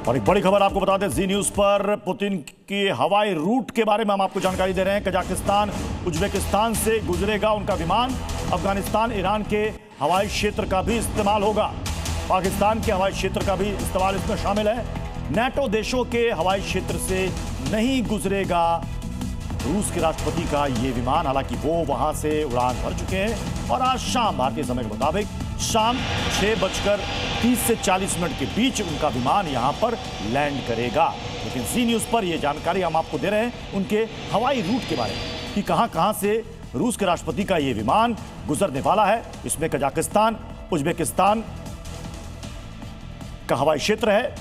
और एक बड़ी खबर आपको बता दें, जी न्यूज पर पुतिन के हवाई रूट के बारे में हम आपको जानकारी दे रहे हैं। कजाकिस्तान उज्बेकिस्तान से गुजरेगा उनका विमान। अफगानिस्तान ईरान के हवाई क्षेत्र का भी इस्तेमाल होगा। पाकिस्तान के हवाई क्षेत्र का भी इस्तेमाल इसमें शामिल है। नेटो देशों के हवाई क्षेत्र से नहीं गुजरेगा रूस के राष्ट्रपति का ये विमान। हालांकि वो वहां से उड़ान भर चुके हैं और आज शाम भारतीय समय के मुताबिक शाम 6:30 से 40 मिनट के बीच उनका विमान यहां पर लैंड करेगा। लेकिन जी न्यूज पर यह जानकारी हम आपको दे रहे हैं उनके हवाई रूट के बारे में कि कहां से रूस के राष्ट्रपति का यह विमान गुजरने वाला है। इसमें कजाकिस्तान उज्बेकिस्तान का हवाई क्षेत्र है,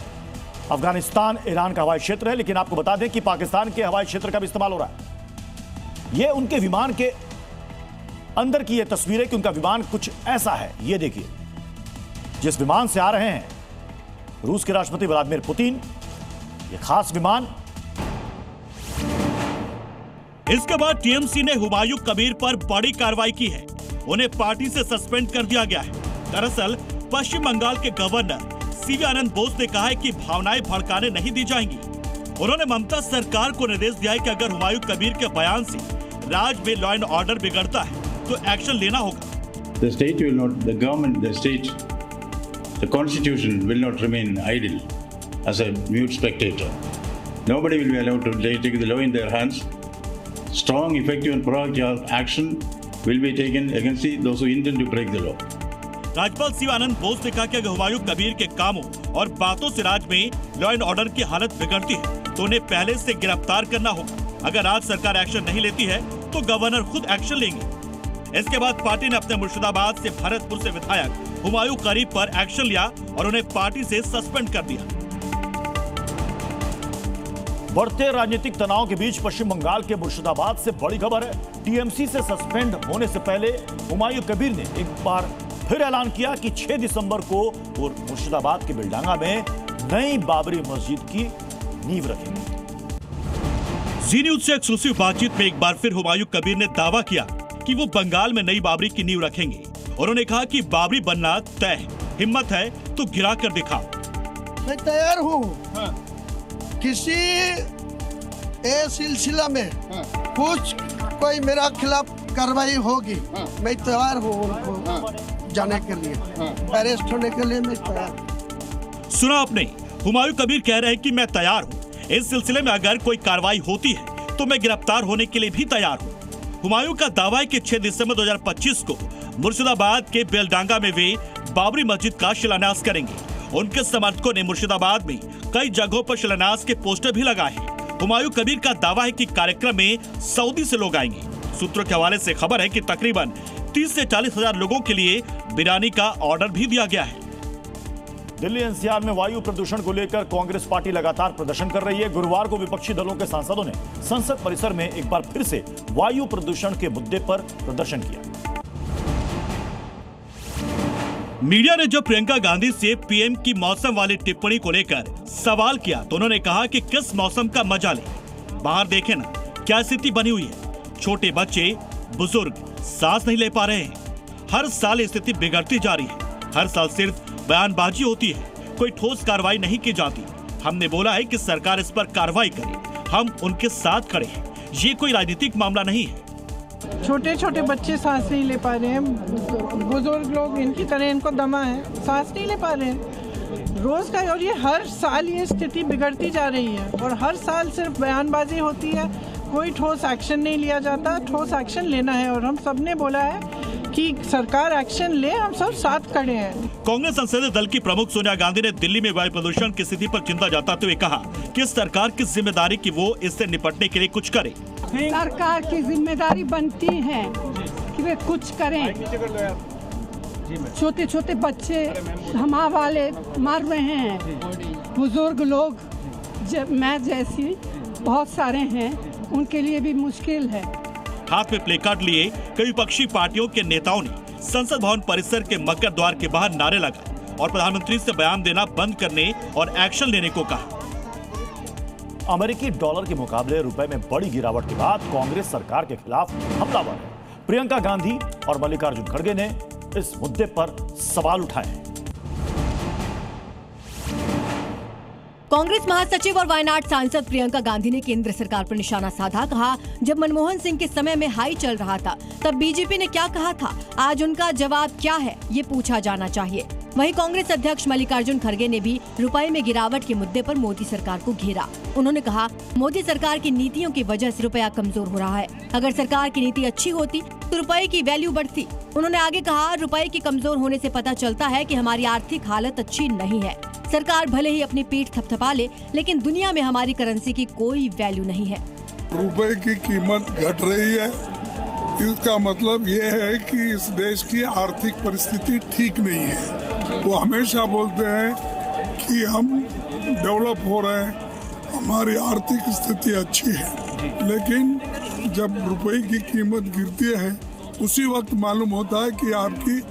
अफगानिस्तान ईरान का हवाई क्षेत्र है। लेकिन आपको बता दें कि पाकिस्तान के हवाई क्षेत्र का भी इस्तेमाल हो रहा है। यह उनके विमान के अंदर की यह तस्वीर है कि उनका विमान कुछ ऐसा है। यह देखिए, जिस विमान से आ रहे हैं रूस के राष्ट्रपति व्लादिमीर पुतिन, यह खास विमान। इसके बाद टीएमसी ने हुमायूं कबीर पर बड़ी कार्रवाई की है। उन्हें पार्टी से सस्पेंड कर दिया गया है। दरअसल पश्चिम बंगाल के गवर्नर सीवी आनंद बोस ने कहा है कि भावनाएं भड़काने नहीं दी जाएंगी। उन्होंने ममता सरकार को निर्देश दिया है कि अगर हुमायूं कबीर के बयान से राज्य में लॉ एंड ऑर्डर बिगड़ता है तो एक्शन लेना होगा। The state will not, the government, the state, the constitution will not remain idle as a mute spectator. Nobody will be allowed to take the law in their hands. Strong, effective and proactive action will be taken against those who intend to break the law. राज्यपाल CV आनंद बोस ने कहा कि अगर हुमायूं कबीर के कामों और बातों से राज्य में लॉ एंड ऑर्डर की हालत बिगड़ती है तो उन्हें पहले से गिरफ्तार करना होगा। अगर राज्य सरकार एक्शन नहीं लेती है तो गवर्नर खुद एक्शन लेंगे। इसके बाद पार्टी ने अपने मुर्शिदाबाद से भरतपुर से विधायक हुमायूं कबीर पर एक्शन लिया और उन्हें पार्टी से सस्पेंड कर दिया। बढ़ते राजनीतिक तनाव के बीच पश्चिम बंगाल के मुर्शिदाबाद से बड़ी खबर है। टीएमसी से सस्पेंड होने से पहले हुमायूं कबीर ने एक बार फिर ऐलान किया कि 6 दिसंबर को वो मुर्शिदाबाद के बिलडांगा में नई बाबरी मस्जिद की नींव रखेंगे। जी न्यूज से एक्सक्लूसिव बातचीत में एक बार फिर हुमायूं कबीर ने दावा किया कि वो बंगाल में नई बाबरी की नींव रखेंगे। उन्होंने कहा कि बाबरी बनना तय है, हिम्मत है तो गिरा कर दिखाओ। मैं तैयार हूँ। किसी सिलसिला में कुछ कोई मेरा खिलाफ कार्रवाई होगी, मैं तैयार हूँ उनको जाने के लिए, अरेस्ट होने के लिए मैं तैयार। सुना आपने, हुमायूं कबीर कह रहे हैं कि मैं तैयार हूँ। इस सिलसिले में अगर कोई कार्रवाई होती है तो मैं गिरफ्तार होने के लिए भी तैयार हूँ। हुमायूं का दावा है कि 6 दिसंबर 2025 को मुर्शिदाबाद के बेलडांगा में वे बाबरी मस्जिद का शिलान्यास करेंगे। उनके समर्थकों ने मुर्शिदाबाद में कई जगहों पर शिलान्यास के पोस्टर भी लगाए हैं। हुमायूं कबीर का दावा है कि कार्यक्रम में सऊदी से लोग आएंगे। सूत्रों के हवाले से खबर है कि तकरीबन 30 से 40 हजार लोगों के लिए बिरयानी का ऑर्डर भी दिया गया है। दिल्ली एनसीआर में वायु प्रदूषण को लेकर कांग्रेस पार्टी लगातार प्रदर्शन कर रही है। गुरुवार को विपक्षी दलों के सांसदों ने संसद परिसर में एक बार फिर से वायु प्रदूषण के मुद्दे पर प्रदर्शन किया। मीडिया ने जब प्रियंका गांधी से पीएम की मौसम वाली टिप्पणी को लेकर सवाल किया तो उन्होंने कहा कि किस मौसम का मजा ले, बाहर देखें ना क्या स्थिति बनी हुई है। छोटे बच्चे बुजुर्ग सांस नहीं ले पा रहे हैं। हर साल स्थिति बिगड़ती जा रही है। हर साल सिर्फ बयानबाजी होती है, कोई ठोस कार्रवाई नहीं की जाती। हमने बोला है कि सरकार इस पर कार्रवाई करे, हम उनके साथ खड़े हैं। ये कोई राजनीतिक मामला नहीं है। छोटे छोटे बच्चे सांस नहीं ले पा रहे हैं, बुजुर्ग लोग इनकी तरह इनको दमा है, सांस नहीं ले पा रहे हैं रोज का। और ये हर साल ये स्थिति बिगड़ती जा रही है और हर साल सिर्फ बयानबाजी होती है, कोई ठोस एक्शन नहीं लिया जाता। ठोस एक्शन लेना है और हम सब ने बोला है कि सरकार एक्शन ले, हम सब साथ खड़े हैं। कांग्रेस संसदीय दल की प्रमुख सोनिया गांधी ने दिल्ली में वायु प्रदूषण की स्थिति पर चिंता जताते हुए कहा कि सरकार की जिम्मेदारी कि वो इससे निपटने के लिए कुछ करे। सरकार की जिम्मेदारी बनती है कि वे कुछ करें। छोटे छोटे बच्चे हमारे वाले मर रहे हैं, बुजुर्ग लोग मैं जैसी बहुत सारे हैं, उनके लिए भी मुश्किल है। हाथ में प्ले कार्ड लिए कई विपक्षी पार्टियों के नेताओं ने संसद भवन परिसर के मकर द्वार के बाहर नारे लगाए और प्रधानमंत्री से बयान देना बंद करने और एक्शन लेने को कहा। अमेरिकी डॉलर के मुकाबले रुपए में बड़ी गिरावट के बाद कांग्रेस सरकार के खिलाफ हमलावर है। प्रियंका गांधी और मल्लिकार्जुन खड़गे ने इस मुद्दे पर सवाल उठाए हैं। कांग्रेस महासचिव और वायनाड सांसद प्रियंका गांधी ने केंद्र सरकार पर निशाना साधा। कहा, जब मनमोहन सिंह के समय में हाई चल रहा था तब बीजेपी ने क्या कहा था, आज उनका जवाब क्या है ये पूछा जाना चाहिए। वहीं कांग्रेस अध्यक्ष मल्लिकार्जुन खड़गे ने भी रुपए में गिरावट के मुद्दे पर मोदी सरकार को घेरा। उन्होंने कहा, मोदी सरकार की नीतियों की वजह से रुपया कमजोर हो रहा है। अगर सरकार की नीति अच्छी होती तो रुपए की वैल्यू बढ़ती। उन्होंने आगे कहा, रुपए की कमजोर होने से पता चलता है कि हमारी आर्थिक हालत अच्छी नहीं है। सरकार भले ही अपनी पीठ थपथपा ले, लेकिन दुनिया में हमारी करेंसी की कोई वैल्यू नहीं है। रुपए की कीमत घट रही है, इसका मतलब ये है कि इस देश की आर्थिक परिस्थिति ठीक नहीं है। वो हमेशा बोलते हैं कि हम डेवलप हो रहे हैं, हमारी आर्थिक स्थिति अच्छी है, लेकिन जब रुपए की कीमत गिरती है उसी वक्त मालूम होता है कि आपकी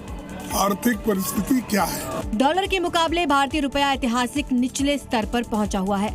आर्थिक परिस्थिति क्या है। डॉलर के मुकाबले भारतीय रुपया ऐतिहासिक निचले स्तर पर पहुंचा हुआ है।